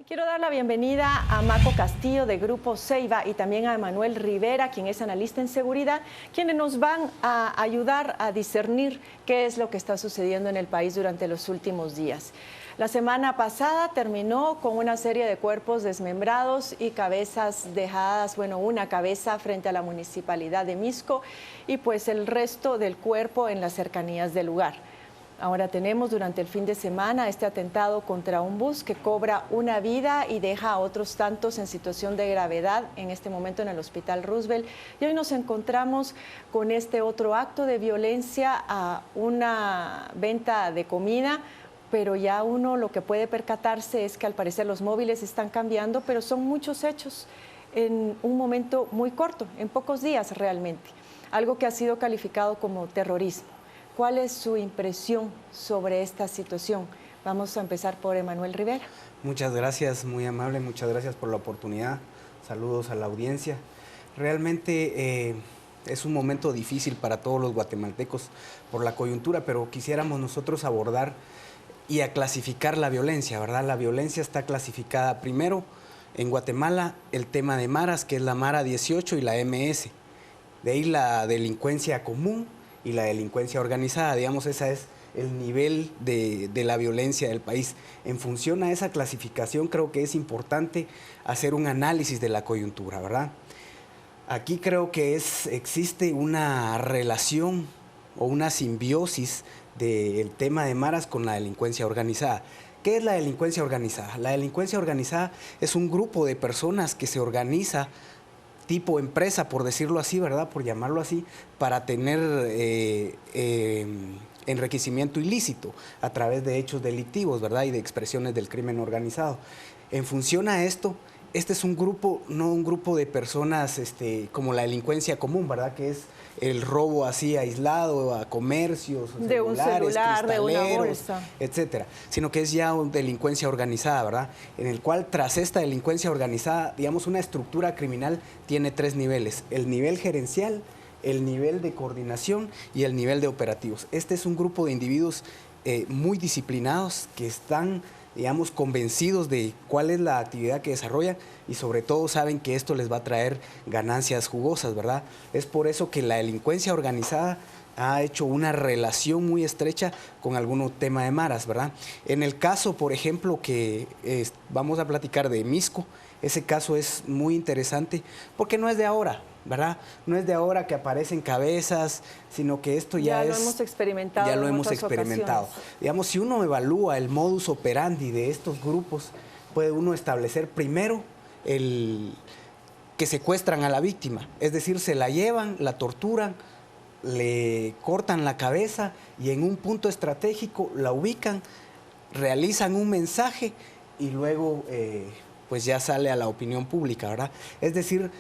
Quiero dar la bienvenida a Maco Castillo de Grupo Ceiba y también a Emanuel Rivera, quien es analista en seguridad, quienes nos van a ayudar a discernir qué es lo que está sucediendo en el país durante los últimos días. La semana pasada terminó con una serie de cuerpos desmembrados y cabezas dejadas, bueno, una cabeza frente a la municipalidad de Misco y pues el resto del cuerpo en las cercanías del lugar. Ahora tenemos durante el fin de semana este atentado contra un bus que cobra una vida y deja a otros tantos en situación de gravedad en este momento en el Hospital Roosevelt. Y hoy nos encontramos con este otro acto de violencia a una venta de comida, pero ya uno lo que puede percatarse es que al parecer los móviles están cambiando, pero son muchos hechos en un momento muy corto, en pocos días realmente. Algo que ha sido calificado como terrorismo. ¿Cuál es su impresión sobre esta situación? Vamos a empezar por Emanuel Rivera. Muchas gracias, muy amable, muchas gracias por la oportunidad. Saludos a la audiencia. Realmente es un momento difícil para todos los guatemaltecos por la coyuntura, pero quisiéramos nosotros abordar y a clasificar la violencia, ¿verdad? La violencia está clasificada primero en Guatemala el tema de maras, que es la Mara 18 y la MS. De ahí la delincuencia común y la delincuencia organizada, digamos, ese es el nivel de la violencia del país. En función a esa clasificación creo que es importante hacer un análisis de la coyuntura, ¿verdad? Aquí creo que existe una relación o una simbiosis del tema de maras con la delincuencia organizada. ¿Qué es la delincuencia organizada? La delincuencia organizada es un grupo de personas que se organiza tipo empresa, por decirlo así, ¿verdad? Por llamarlo así, para tener enriquecimiento ilícito a través de hechos delictivos, ¿verdad? Y de expresiones del crimen organizado. En función a esto, este es un grupo, no un grupo de personas como la delincuencia común, ¿verdad? Que es el robo así aislado a comercios, de un celular, de una bolsa, etcétera, sino que es ya una delincuencia organizada, ¿verdad? En el cual tras esta delincuencia organizada, digamos, una estructura criminal tiene tres niveles: el nivel gerencial, el nivel de coordinación y el nivel de operativos. Este es un grupo de individuos muy disciplinados que están, digamos, convencidos de cuál es la actividad que desarrollan y sobre todo saben que esto les va a traer ganancias jugosas, ¿verdad? Es por eso que la delincuencia organizada ha hecho una relación muy estrecha con algún tema de maras, ¿verdad? En el caso, por ejemplo, que vamos a platicar de Misco, ese caso es muy interesante porque no es de ahora, ¿verdad? No es de ahora que aparecen cabezas, sino que esto ya lo hemos experimentado. Ya lo hemos experimentado. Ocasiones. Digamos, si uno evalúa el modus operandi de estos grupos, puede uno establecer primero que secuestran a la víctima, es decir, se la llevan, la torturan, le cortan la cabeza y en un punto estratégico la ubican, realizan un mensaje y luego pues ya sale a la opinión pública, ¿verdad? Es decir,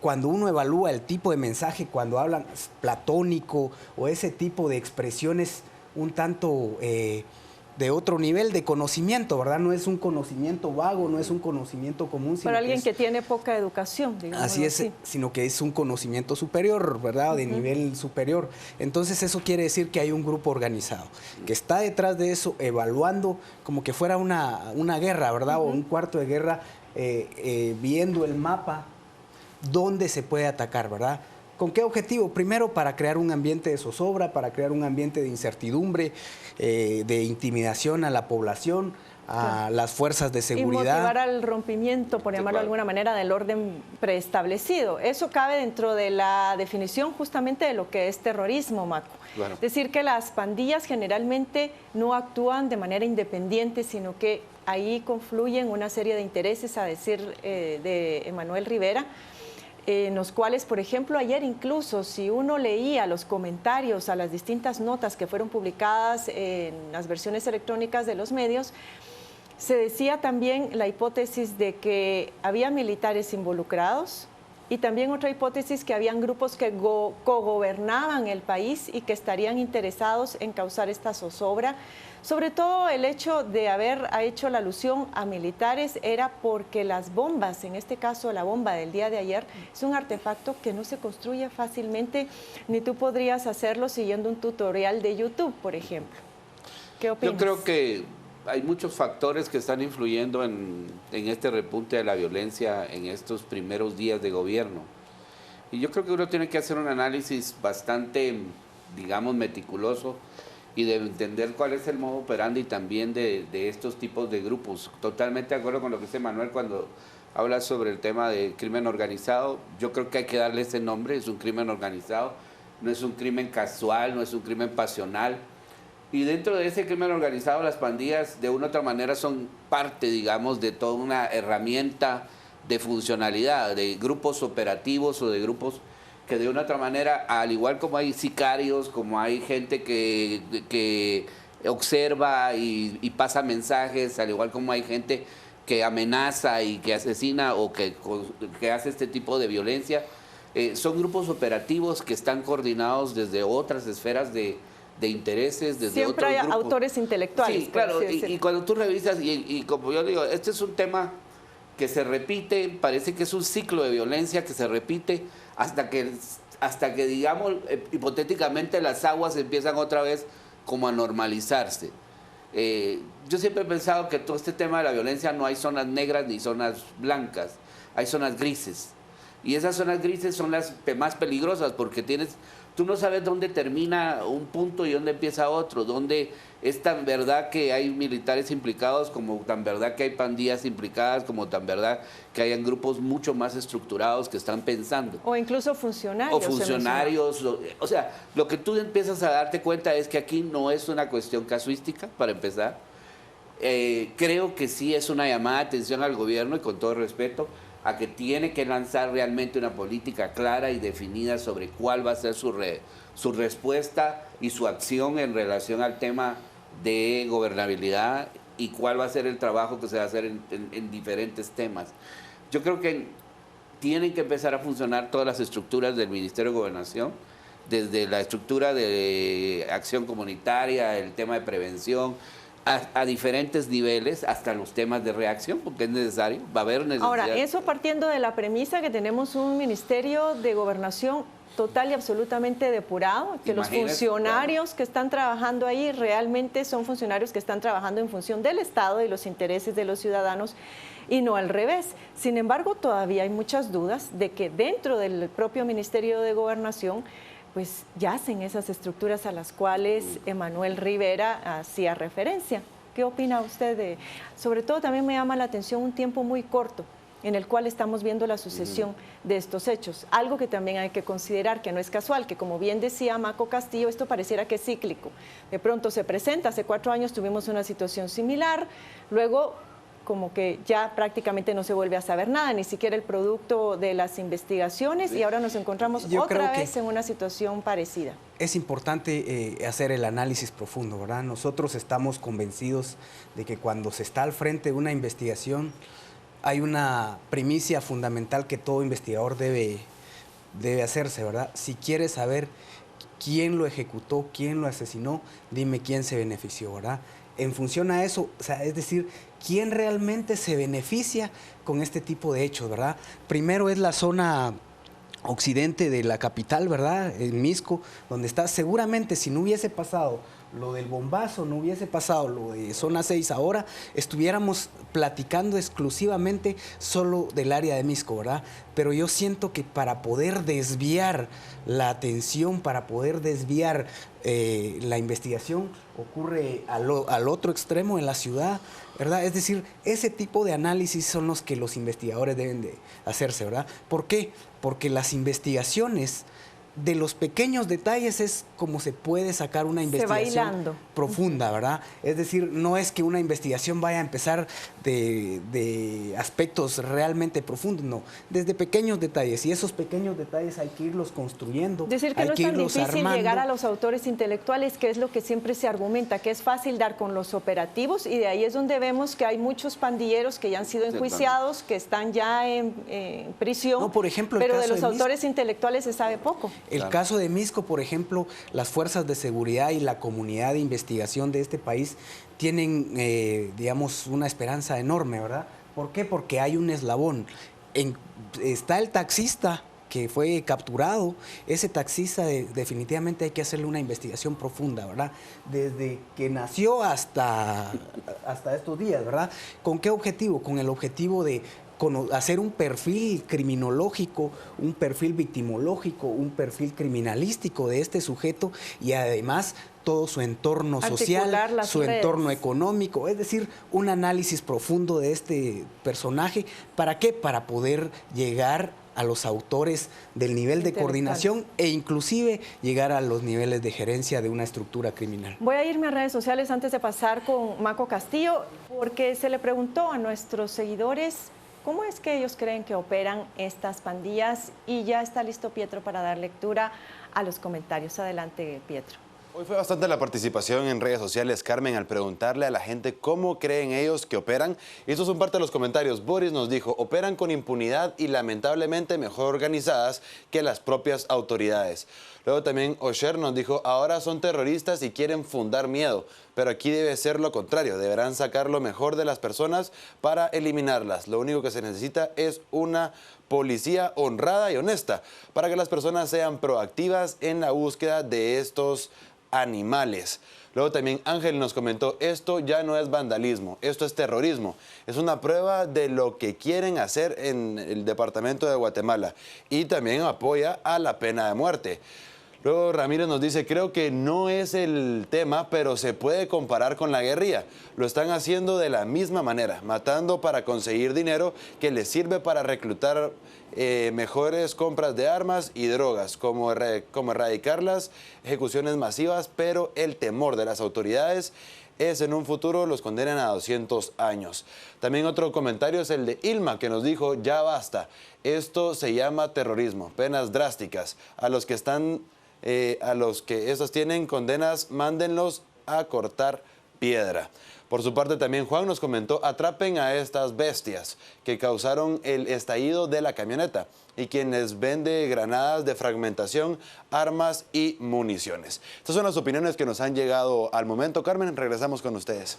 cuando uno evalúa el tipo de mensaje, cuando hablan platónico o ese tipo de expresiones un tanto de otro nivel de conocimiento, ¿verdad? No es un conocimiento vago, no es un conocimiento común. Para alguien que tiene poca educación, digamos. Así es, sino que es un conocimiento superior, ¿verdad? De nivel superior. Entonces eso quiere decir que hay un grupo organizado que está detrás de eso evaluando como que fuera una guerra, ¿verdad? O un cuarto de guerra, viendo el mapa dónde se puede atacar, ¿verdad? ¿Con qué objetivo? Primero, para crear un ambiente de zozobra, para crear un ambiente de incertidumbre, de intimidación a la población, a las fuerzas de seguridad. Y motivar al rompimiento, por llamarlo de alguna manera, del orden preestablecido. Eso cabe dentro de la definición justamente de lo que es terrorismo, Maco. Claro. Es decir, que las pandillas generalmente no actúan de manera independiente, sino que ahí confluyen una serie de intereses, a decir de Emanuel Rivera, en los cuales, por ejemplo, ayer incluso, si uno leía los comentarios a las distintas notas que fueron publicadas en las versiones electrónicas de los medios, se decía también la hipótesis de que había militares involucrados y también otra hipótesis que habían grupos que cogobernaban el país y que estarían interesados en causar esta zozobra. Sobre todo el hecho de haber hecho la alusión a militares era porque las bombas, en este caso la bomba del día de ayer, es un artefacto que no se construye fácilmente, ni tú podrías hacerlo siguiendo un tutorial de YouTube, por ejemplo. ¿Qué opinas? Yo creo que hay muchos factores que están influyendo en este repunte de la violencia en estos primeros días de gobierno. Y yo creo que uno tiene que hacer un análisis bastante, digamos, meticuloso y de entender cuál es el modo operandi también de estos tipos de grupos. Totalmente de acuerdo con lo que dice Manuel cuando habla sobre el tema de crimen organizado. Yo creo que hay que darle ese nombre, es un crimen organizado, no es un crimen casual, no es un crimen pasional. Y dentro de ese crimen organizado, las pandillas de una u otra manera son parte, digamos, de toda una herramienta de funcionalidad, de grupos operativos o de grupos que de una u otra manera, al igual como hay sicarios, como hay gente que observa y pasa mensajes, al igual como hay gente que amenaza y que asesina o que hace este tipo de violencia, son grupos operativos que están coordinados desde otras esferas de intereses, desde siempre hay grupos. autores intelectuales. Sí, claro, y cuando tú revisas, y como yo digo, este es un tema que se repite, parece que es un ciclo de violencia que se repite hasta que digamos, hipotéticamente las aguas empiezan otra vez como a normalizarse. Yo siempre he pensado que todo este tema de la violencia no hay zonas negras ni zonas blancas, hay zonas grises. Y esas zonas grises son las más peligrosas porque tú no sabes dónde termina un punto y dónde empieza otro, dónde es tan verdad que hay militares implicados, como tan verdad que hay pandillas implicadas, como tan verdad que hayan grupos mucho más estructurados que están pensando. O incluso funcionarios. O funcionarios. O sea, lo que tú empiezas a darte cuenta es que aquí no es una cuestión casuística, para empezar. Creo que sí es una llamada de atención al gobierno, y con todo respeto, a que tiene que lanzar realmente una política clara y definida sobre cuál va a ser su respuesta y su acción en relación al tema de gobernabilidad y cuál va a ser el trabajo que se va a hacer en diferentes temas. Yo creo que tienen que empezar a funcionar todas las estructuras del Ministerio de Gobernación, desde la estructura de acción comunitaria, el tema de prevención, a diferentes niveles, hasta los temas de reacción, porque es necesario, va a haber necesidad. Ahora, eso partiendo de la premisa que tenemos un Ministerio de Gobernación total y absolutamente depurado, que los funcionarios que están trabajando ahí realmente son funcionarios que están trabajando en función del Estado y los intereses de los ciudadanos y no al revés. Sin embargo, todavía hay muchas dudas de que dentro del propio Ministerio de Gobernación pues yacen esas estructuras a las cuales Emanuel Rivera hacía referencia. ¿Qué opina usted sobre todo también me llama la atención un tiempo muy corto en el cual estamos viendo la sucesión de estos hechos? Algo que también hay que considerar, que no es casual, que como bien decía Maco Castillo, esto pareciera que es cíclico. De pronto se presenta, hace 4 años tuvimos una situación similar, luego como que ya prácticamente no se vuelve a saber nada, ni siquiera el producto de las investigaciones, y ahora nos encontramos otra vez en una situación parecida. Es importante hacer el análisis profundo, ¿verdad? Nosotros estamos convencidos de que cuando se está al frente de una investigación hay una primicia fundamental que todo investigador debe hacerse, ¿verdad? Si quieres saber quién lo ejecutó, quién lo asesinó, dime quién se benefició, ¿verdad? En función a eso, o sea, es decir, quién realmente se beneficia con este tipo de hechos, ¿verdad? Primero es la zona occidente de la capital, ¿verdad? En Misco, donde está, seguramente si no hubiese pasado lo del bombazo, no hubiese pasado lo de zona 6 ahora, estuviéramos platicando exclusivamente solo del área de Misco, ¿verdad? Pero yo siento que para poder desviar la atención, para poder desviar la investigación, ocurre al otro extremo en la ciudad, ¿verdad? Es decir, ese tipo de análisis son los que los investigadores deben de hacerse, ¿verdad? ¿Por qué? Porque las investigaciones de los pequeños detalles es como se puede sacar una investigación profunda, ¿verdad? Es decir, no es que una investigación vaya a empezar de aspectos realmente profundos, no, desde pequeños detalles, y esos pequeños detalles hay que irlos construyendo. Decir que no es tan difícil llegar a los autores intelectuales, que es lo que siempre se argumenta, que es fácil dar con los operativos, y de ahí es donde vemos que hay muchos pandilleros que ya han sido enjuiciados, que están ya en prisión, no, por ejemplo, pero de los autores intelectuales se sabe poco. El caso de Misco, por ejemplo, las fuerzas de seguridad y la comunidad de investigación de este país tienen, digamos, una esperanza enorme, ¿verdad? ¿Por qué? Porque hay un eslabón. Está el taxista que fue capturado. Ese taxista definitivamente hay que hacerle una investigación profunda, ¿verdad? Desde que nació hasta hasta estos días, ¿verdad? ¿Con qué objetivo? Con el objetivo de hacer un perfil criminológico, un perfil victimológico, un perfil criminalístico de este sujeto y además todo su entorno social, su entorno económico, es decir, un análisis profundo de este personaje. ¿Para qué? Para poder llegar a los autores del nivel de coordinación e inclusive llegar a los niveles de gerencia de una estructura criminal. Voy a irme a redes sociales antes de pasar con Mako Castillo, porque se le preguntó a nuestros seguidores cómo es que ellos creen que operan estas pandillas, y ya está listo Pietro para dar lectura a los comentarios. Adelante, Pietro. Hoy fue bastante la participación en redes sociales, Carmen, al preguntarle a la gente cómo creen ellos que operan. Y estos son parte de los comentarios. Boris nos dijo: operan con impunidad y lamentablemente mejor organizadas que las propias autoridades. Luego también Osher nos dijo: ahora son terroristas y quieren fundar miedo, pero aquí debe ser lo contrario. Deberán sacar lo mejor de las personas para eliminarlas. Lo único que se necesita es una policía honrada y honesta para que las personas sean proactivas en la búsqueda de estos animales. Luego también Ángel nos comentó: esto ya no es vandalismo, esto es terrorismo. Es una prueba de lo que quieren hacer en el departamento de Guatemala, y también apoya a la pena de muerte. Luego Ramírez nos dice: creo que no es el tema, pero se puede comparar con la guerrilla. Lo están haciendo de la misma manera, matando para conseguir dinero que les sirve para reclutar mejores compras de armas y drogas, como erradicarlas, ejecuciones masivas, pero el temor de las autoridades es en un futuro los condenen a 200 años. También otro comentario es el de Ilma, que nos dijo: ya basta, esto se llama terrorismo, penas drásticas. A los que estos tienen condenas, mándenlos a cortar piedra. Por su parte también Juan nos comentó: atrapen a estas bestias que causaron el estallido de la camioneta y quienes venden granadas de fragmentación, armas y municiones. Estas son las opiniones que nos han llegado al momento. Carmen, regresamos con ustedes.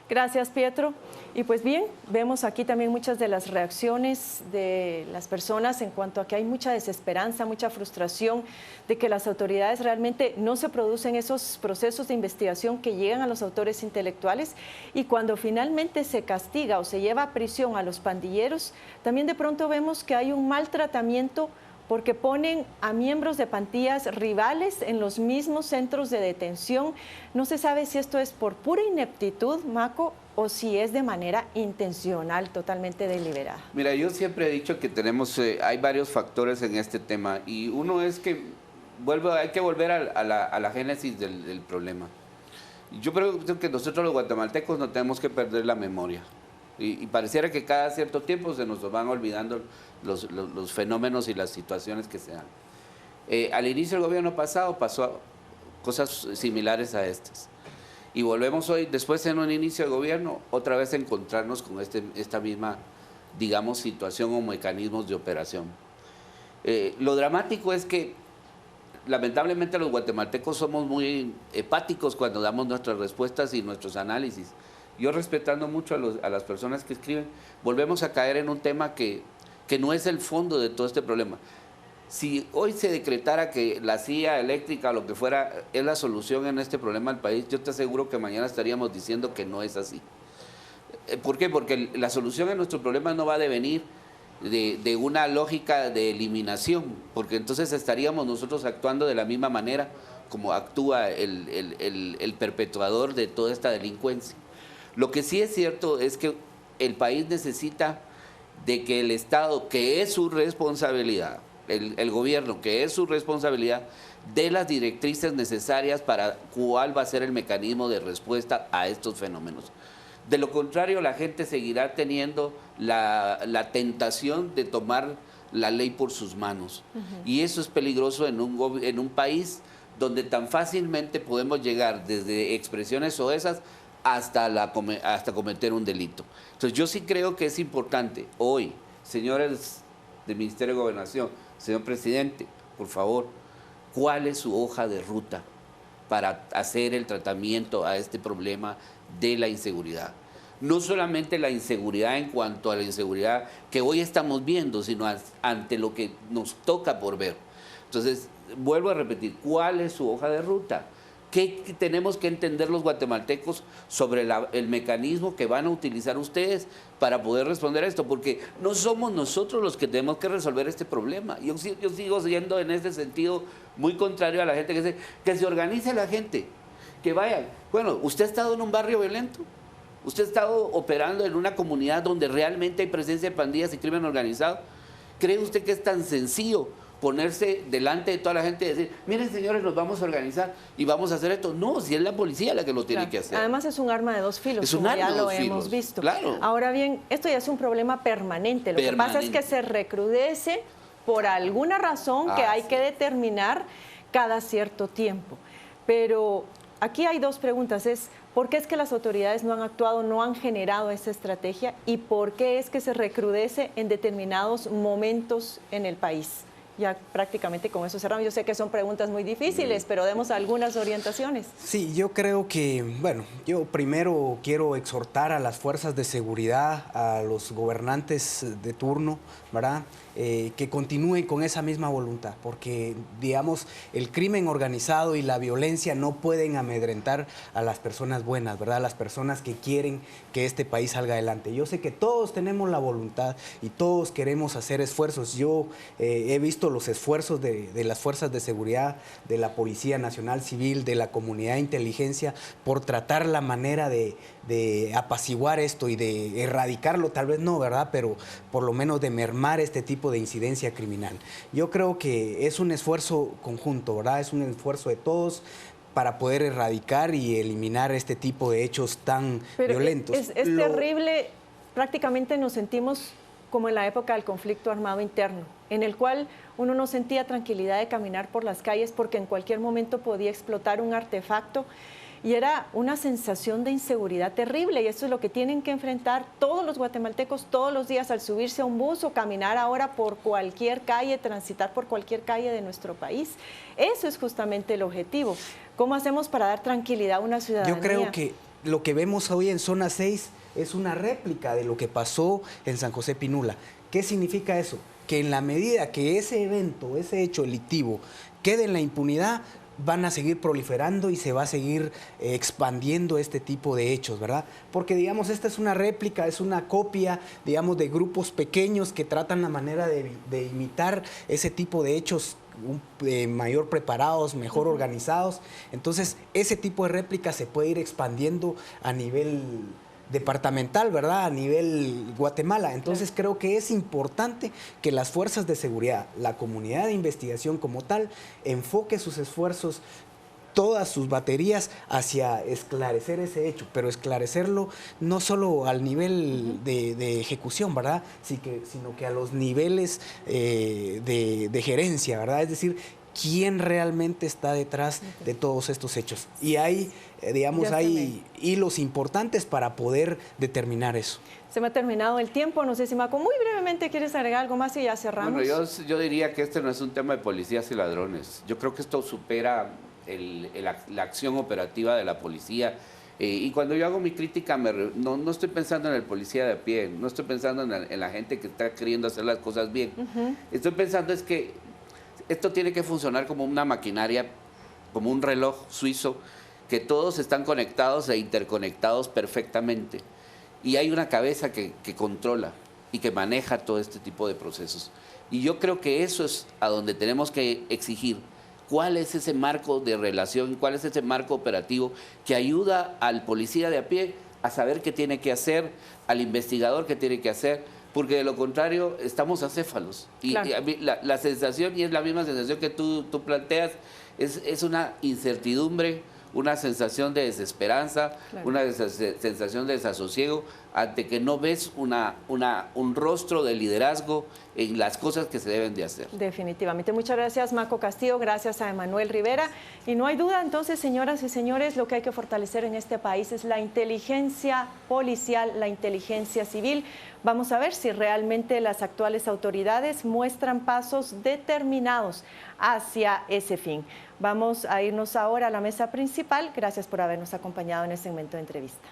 Gracias, Pietro. Y pues bien, vemos aquí también muchas de las reacciones de las personas en cuanto a que hay mucha desesperanza, mucha frustración de que las autoridades realmente no se producen esos procesos de investigación que llegan a los autores intelectuales, y cuando finalmente se castiga o se lleva a prisión a los pandilleros, también de pronto vemos que hay un maltratamiento porque ponen a miembros de pandillas rivales en los mismos centros de detención. No se sabe si esto es por pura ineptitud, Mako, o si es de manera intencional, totalmente deliberada. Mira, yo siempre he dicho que hay varios factores en este tema, y uno es que hay que volver a la génesis del problema. Yo creo que nosotros los guatemaltecos no tenemos que perder la memoria. Y pareciera que cada cierto tiempo se nos van olvidando los fenómenos y las situaciones que se dan. Al inicio del gobierno pasado pasó cosas similares a estas. Y volvemos hoy, después en un inicio de gobierno, otra vez a encontrarnos con esta misma, digamos, situación o mecanismos de operación. Lo dramático es que lamentablemente los guatemaltecos somos muy hepáticos cuando damos nuestras respuestas y nuestros análisis. Yo, respetando mucho a las personas que escriben, volvemos a caer en un tema que no es el fondo de todo este problema. Si hoy se decretara que la silla eléctrica o lo que fuera es la solución en este problema del país, yo te aseguro que mañana estaríamos diciendo que no es así. ¿Por qué? Porque la solución a nuestro problema no va a devenir de una lógica de eliminación, porque entonces estaríamos nosotros actuando de la misma manera como actúa el perpetuador de toda esta delincuencia. Lo que sí es cierto es que el país necesita de que el Estado, que es su responsabilidad, el gobierno, que es su responsabilidad, dé las directrices necesarias para cuál va a ser el mecanismo de respuesta a estos fenómenos. De lo contrario, la gente seguirá teniendo la tentación de tomar la ley por sus manos. Y eso es peligroso en un país donde tan fácilmente podemos llegar desde expresiones soezas hasta cometer un delito. Entonces yo sí creo que es importante hoy, señores del Ministerio de Gobernación, señor presidente, por favor, ¿cuál es su hoja de ruta para hacer el tratamiento a este problema de la inseguridad? No solamente la inseguridad en cuanto a la inseguridad que hoy estamos viendo, sino ante lo que nos toca por ver. Entonces, vuelvo a repetir, ¿cuál es su hoja de ruta? ¿Qué tenemos que entender los guatemaltecos sobre el mecanismo que van a utilizar ustedes para poder responder a esto? Porque no somos nosotros los que tenemos que resolver este problema. Yo sigo siendo en ese sentido muy contrario a la gente que dice que se organice la gente, que vayan. Bueno, ¿usted ha estado en un barrio violento? ¿Usted ha estado operando en una comunidad donde realmente hay presencia de pandillas y crimen organizado? ¿Cree usted que es tan sencillo ponerse delante de toda la gente y decir, miren señores, nos vamos a organizar y vamos a hacer esto? No, si es la policía la que lo tiene que hacer. Además es un arma de dos filos, como ya lo hemos visto. Claro. Ahora bien, esto ya es un problema permanente. Lo que pasa es que se recrudece por alguna razón que hay que determinar cada cierto tiempo. Pero aquí hay dos preguntas. ¿Por qué es que las autoridades no han actuado, no han generado esa estrategia? ¿Y por qué es que se recrudece en determinados momentos en el país? Ya prácticamente con eso cerramos. Yo sé que son preguntas muy difíciles, pero demos algunas orientaciones. Sí, yo creo que, bueno, yo primero quiero exhortar a las fuerzas de seguridad, a los gobernantes de turno, ¿verdad?, que continúen con esa misma voluntad, porque, digamos, el crimen organizado y la violencia no pueden amedrentar a las personas buenas, ¿verdad?, a las personas que quieren que este país salga adelante. Yo sé que todos tenemos la voluntad y todos queremos hacer esfuerzos. Yo he visto los esfuerzos de las fuerzas de seguridad, de la Policía Nacional Civil, de la comunidad de inteligencia, por tratar la manera de apaciguar esto y de erradicarlo, tal vez no, ¿verdad?, pero por lo menos de mermar este tipo de incidencia criminal. Yo creo que es un esfuerzo conjunto, ¿verdad?, es un esfuerzo de todos para poder erradicar y eliminar este tipo de hechos tan violentos. Es terrible, prácticamente nos sentimos como en la época del conflicto armado interno, en el cual uno no sentía tranquilidad de caminar por las calles porque en cualquier momento podía explotar un artefacto y era una sensación de inseguridad terrible, y eso es lo que tienen que enfrentar todos los guatemaltecos todos los días al subirse a un bus o caminar ahora por cualquier calle, transitar por cualquier calle de nuestro país. Eso es justamente el objetivo. ¿Cómo hacemos para dar tranquilidad a una ciudadanía? Yo creo que lo que vemos hoy en Zona 6 es una réplica de lo que pasó en San José Pinula. ¿Qué significa eso? Que en la medida que ese evento, ese hecho delictivo quede en la impunidad, van a seguir proliferando y se va a seguir expandiendo este tipo de hechos, ¿verdad? Porque, digamos, esta es una réplica, es una copia, digamos, de grupos pequeños que tratan la manera de imitar ese tipo de hechos mayor preparados, mejor organizados. Entonces, ese tipo de réplica se puede ir expandiendo a nivel departamental, ¿verdad?, a nivel Guatemala. Entonces creo que es importante que las fuerzas de seguridad, la comunidad de investigación como tal, enfoque sus esfuerzos, todas sus baterías hacia esclarecer ese hecho, pero esclarecerlo no solo al nivel de ejecución, ¿verdad?, sino que a los niveles de gerencia, ¿verdad? Es decir, quién realmente está detrás de todos estos hechos. Y hay, digamos, hay hilos importantes para poder determinar eso. Se me ha terminado el tiempo, no sé si Maco, muy brevemente quieres agregar algo más y ya cerramos. Bueno, yo diría que este no es un tema de policías y ladrones. Yo creo que esto supera la acción operativa de la policía. Y cuando yo hago mi crítica, no estoy pensando en el policía de a pie, no estoy pensando en la gente que está queriendo hacer las cosas bien. Estoy pensando es que esto tiene que funcionar como una maquinaria, como un reloj suizo, que todos están conectados e interconectados perfectamente. Y hay una cabeza que controla y que maneja todo este tipo de procesos. Y yo creo que eso es a donde tenemos que exigir. ¿Cuál es ese marco de relación? ¿Cuál es ese marco operativo que ayuda al policía de a pie a saber qué tiene que hacer, al investigador qué tiene que hacer? Porque de lo contrario estamos acéfalos. Claro. Y la sensación, y es la misma sensación que tú planteas, es una incertidumbre, una sensación de desesperanza, claro, una sensación de desasosiego ante que no ves un rostro de liderazgo en las cosas que se deben de hacer. Definitivamente. Muchas gracias, Maco Castillo, gracias a Emanuel Rivera. Y no hay duda, entonces, señoras y señores, lo que hay que fortalecer en este país es la inteligencia policial, la inteligencia civil. Vamos a ver si realmente las actuales autoridades muestran pasos determinados hacia ese fin. Vamos a irnos ahora a la mesa principal. Gracias por habernos acompañado en este segmento de entrevista.